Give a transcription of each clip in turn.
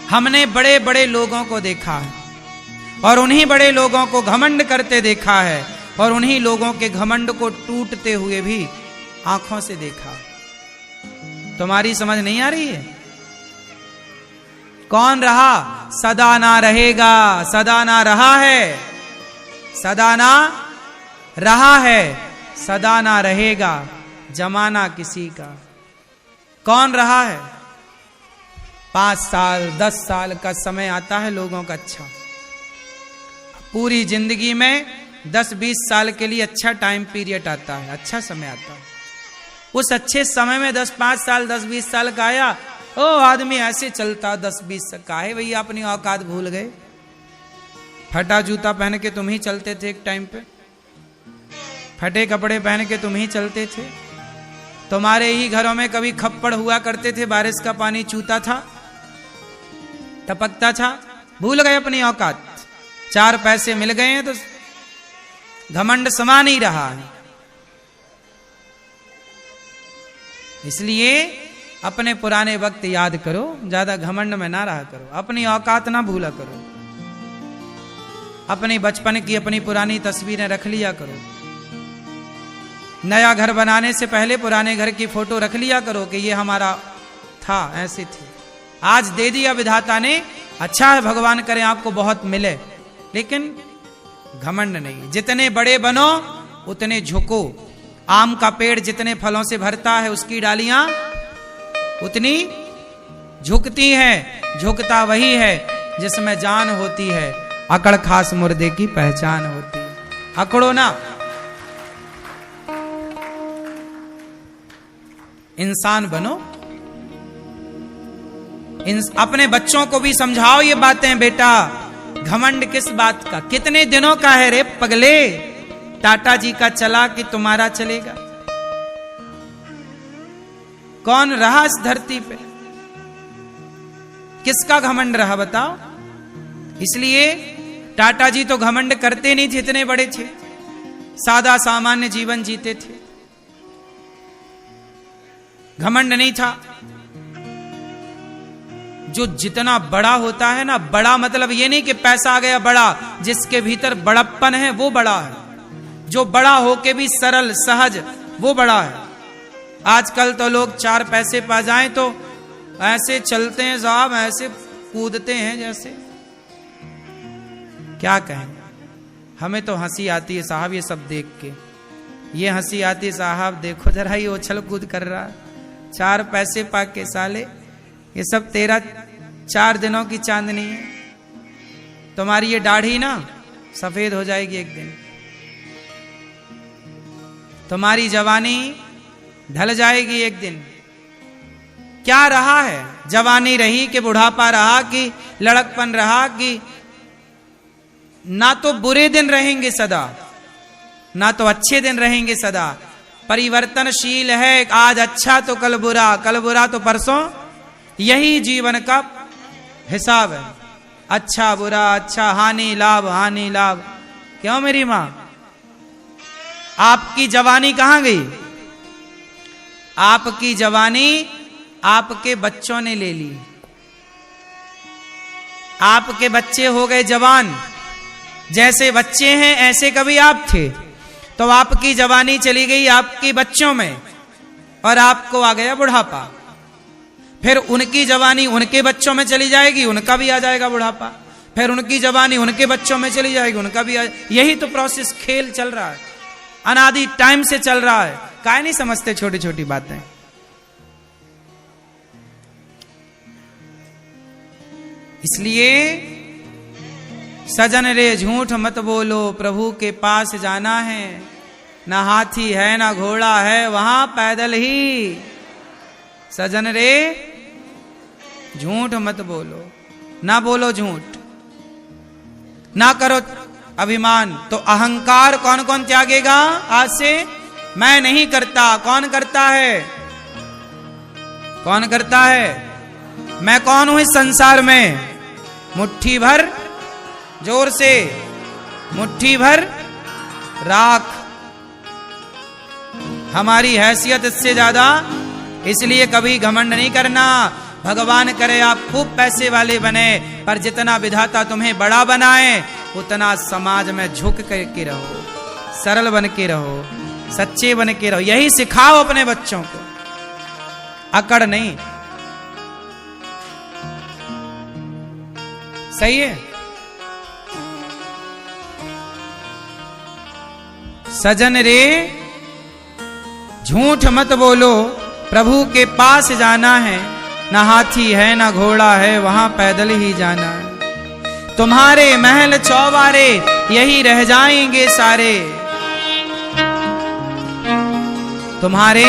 हमने बड़े बड़े लोगों को देखा है और उन्हीं बड़े लोगों को घमंड करते देखा है और उन्हीं लोगों के घमंड को टूटते हुए भी आंखों से देखा। तुम्हारी समझ नहीं आ रही है? कौन रहा? सदा ना रहेगा, सदा ना रहा है, सदा ना रहा है, सदा ना रहेगा जमाना किसी का। कौन रहा है? 5 साल 10 साल का समय आता है लोगों का अच्छा, पूरी जिंदगी में 10-20 साल के लिए अच्छा टाइम पीरियड आता है, अच्छा समय आता है। उस अच्छे समय में 10-5 साल 10-20 साल का आया, ओ आदमी ऐसे चलता 10-20 का है भैया, अपनी औकात भूल गए। फटा जूता पहन के तुम ही चलते थे एक टाइम पे, फटे कपड़े पहन के तुम ही चलते थे, तुम्हारे ही घरों में कभी खप्पड़ हुआ करते थे, बारिश का पानी चूता था, टपकता था, भूल गए अपनी औकात। 4 पैसे मिल गए हैं तो घमंड समा नहीं रहा है। इसलिए अपने पुराने वक्त याद करो, ज्यादा घमंड में ना रहा करो, अपनी औकात ना भूला करो, अपने बचपन की अपनी पुरानी तस्वीरें रख लिया करो। नया घर बनाने से पहले पुराने घर की फोटो रख लिया करो कि ये हमारा था, ऐसे थे, आज दे दिया विधाता ने, अच्छा है, भगवान करे आपको बहुत मिले, लेकिन घमंड नहीं। जितने बड़े बनो उतने झुको। आम का पेड़ जितने फलों से भरता है उसकी डालियां उतनी झुकती हैं। झुकता वही है जिसमें जान होती है, अकड़ खास मुर्दे की पहचान होती है। अकड़ो ना, इंसान बनो। अपने बच्चों को भी समझाओ ये बातें, बेटा घमंड किस बात का, कितने दिनों का है रे पगले, टाटा जी का चला कि तुम्हारा चलेगा? कौन रहा इस धरती पे? किसका घमंड रहा बताओ? इसलिए टाटा जी तो घमंड करते नहीं थे, इतने बड़े थे, सादा सामान्य जीवन जीते थे, घमंड नहीं था। जो जितना बड़ा होता है ना, बड़ा मतलब ये नहीं कि पैसा आ गया बड़ा, जिसके भीतर बड़प्पन है वो बड़ा है। जो बड़ा होके भी सरल सहज, वो बड़ा है। आजकल तो लोग 4 पैसे पा जाएं तो ऐसे चलते हैं साहब, ऐसे कूदते हैं जैसे, क्या कहें। हमें तो हंसी आती है साहब ये सब देख के, ये हंसी आती है साहब, देखो जरा ये उछल कूद कर रहा है, 4 पैसे पा के साले, ये सब तेरा 4 दिनों की चांदनी है। तुम्हारी ये दाढ़ी ना सफेद हो जाएगी एक दिन, तुम्हारी जवानी ढल जाएगी एक दिन। क्या रहा है? जवानी रही कि बुढ़ापा रहा कि लड़कपन रहा? कि ना तो बुरे दिन रहेंगे सदा, ना तो अच्छे दिन रहेंगे सदा। परिवर्तनशील है, आज अच्छा तो कल बुरा तो परसों, यही जीवन का हिसाब है। अच्छा बुरा, अच्छा हानि लाभ, हानि लाभ। क्यों मेरी मां, आपकी जवानी कहां गई? आपकी जवानी आपके बच्चों ने ले ली। आपके बच्चे हो गए जवान, जैसे बच्चे हैं ऐसे कभी आप थे, तो आपकी जवानी चली गई आपके बच्चों में और आपको आ गया बुढ़ापा। फिर उनकी जवानी उनके बच्चों में चली जाएगी, उनका भी आ जाएगा बुढ़ापा। फिर उनकी जवानी उनके बच्चों में चली जाएगी, उनका भी यही तो प्रोसेस, खेल चल रहा है, अनादि टाइम से चल रहा है। काहे नहीं समझते छोटी छोटी बातें? इसलिए सजन रे झूठ मत बोलो, प्रभु के पास जाना है, ना हाथी है ना घोड़ा है, वहां पैदल ही। सजन रे झूठ मत बोलो, ना बोलो झूठ, ना करो अभिमान। तो अहंकार कौन कौन त्यागेगा आज से? मैं नहीं करता। कौन करता है? कौन करता है? मैं कौन हूं इस संसार में? मुट्ठी भर, जोर से, मुट्ठी भर राख। हमारी हैसियत इससे ज्यादा, इसलिए कभी घमंड नहीं करना। भगवान करे आप खूब पैसे वाले बने, पर जितना विधाता तुम्हें बड़ा बनाए उतना समाज में झुक करके रहो, सरल बन के रहो, सच्चे बन के रहो। यही सिखाओ अपने बच्चों को, अकड़ नहीं। सही है। सजन रे झूठ मत बोलो, प्रभु के पास जाना है, ना हाथी है ना घोड़ा है, वहां पैदल ही जाना है। तुम्हारे महल चौबारे यही रह जाएंगे सारे, तुम्हारे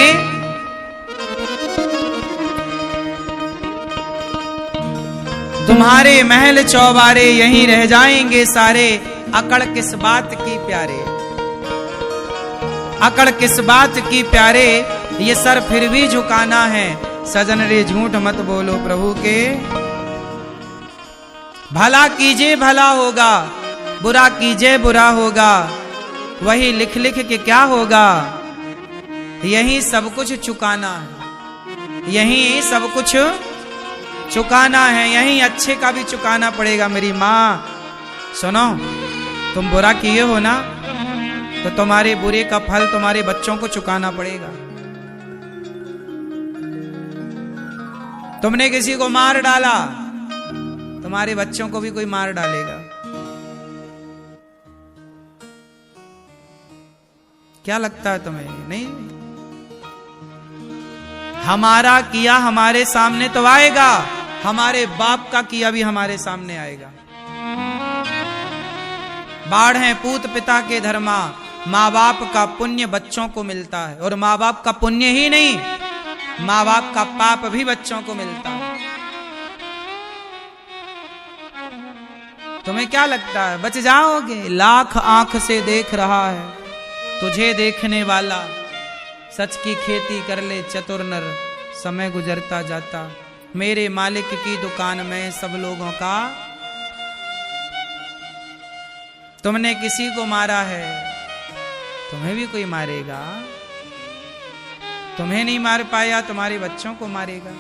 महल चौबारे यहीं रह जाएंगे सारे। अकड़ किस बात की प्यारे, अकड़ किस बात की प्यारे, ये सर फिर भी झुकाना है। सजन रे झूठ मत बोलो, प्रभु के भला कीजिए भला होगा, बुरा कीजिए बुरा होगा, वही लिख लिख के क्या होगा। यही सब कुछ चुकाना है, यही सब कुछ चुकाना है, यही अच्छे का भी चुकाना पड़ेगा। मेरी माँ सुनो, तुम बुरा किए हो ना, तो तुम्हारे बुरे का फल तुम्हारे बच्चों को चुकाना पड़ेगा। तुमने किसी को मार डाला, तुम्हारे बच्चों को भी कोई मार डालेगा। क्या लगता है तुम्हें? नहीं, हमारा किया हमारे सामने तो आएगा, हमारे बाप का किया भी हमारे सामने आएगा। बाढ़ है पूत पिता के धर्मा, माँ बाप का पुण्य बच्चों को मिलता है, और माँ बाप का पुण्य ही नहीं, माँ बाप का पाप भी बच्चों को मिलता है। तुम्हें क्या लगता है बच जाओगे? लाख आंख से देख रहा है तुझे देखने वाला, सच की खेती कर ले चतुर नर, समय गुजरता जाता। मेरे मालिक की दुकान में सब लोगों का। तुमने किसी को मारा है, तुम्हें भी कोई मारेगा। तुम्हें नहीं मार पाया, तुम्हारे बच्चों को मारेगा।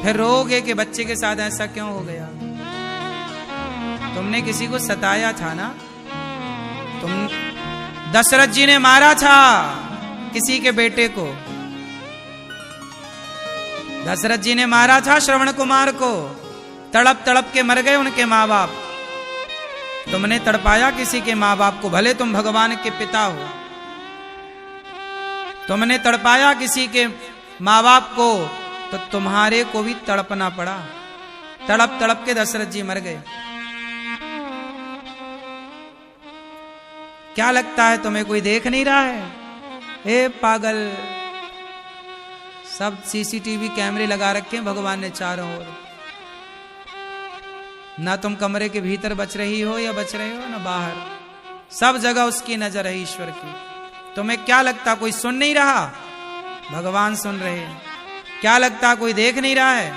फिर रोगे कि बच्चे के साथ ऐसा क्यों हो गया। तुमने किसी को सताया था ना, तुम दशरथ जी ने मारा था किसी के बेटे को, दशरथ जी ने मारा था श्रवण कुमार को, तड़प तड़प के मर गए उनके माँ बाप। तुमने तड़पाया किसी के माँ बाप को, भले तुम भगवान के पिता हो, तुमने तड़पाया किसी के माँ बाप को, तो तुम्हारे को भी तड़पना पड़ा। तड़प तड़प के दशरथ जी मर गए। क्या लगता है तुम्हें कोई देख नहीं रहा है? ए पागल, सब सीसीटीवी कैमरे लगा रखे हैं भगवान ने चारों ओर। ना तुम कमरे के भीतर बच रही हो या बच रहे हो ना बाहर, सब जगह उसकी नजर है, ईश्वर की। तुम्हें क्या लगता कोई सुन नहीं रहा? भगवान सुन रहे हैं। क्या लगता कोई देख नहीं रहा है?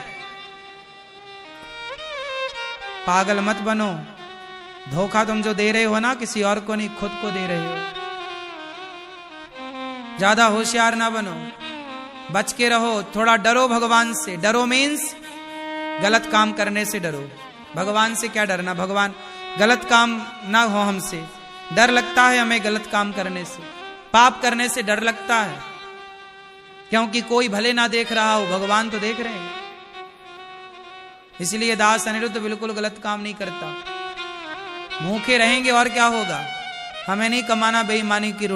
पागल मत बनो। धोखा तुम जो दे रहे हो ना, किसी और को नहीं, खुद को दे रहे हो। ज्यादा होशियार ना बनो, बच के रहो, थोड़ा डरो भगवान से। डरो मीन्स गलत काम करने से डरो। भगवान से क्या डरना, भगवान गलत काम ना हो हमसे। डर लगता है हमें गलत काम करने से, पाप करने से डर लगता है, क्योंकि कोई भले ना देख रहा हो, भगवान तो देख रहे हैं। इसलिए दास अनिरुद्ध बिल्कुल गलत काम नहीं करता। भूखे रहेंगे और क्या होगा, हमें नहीं कमाना बेईमानी की रोटी।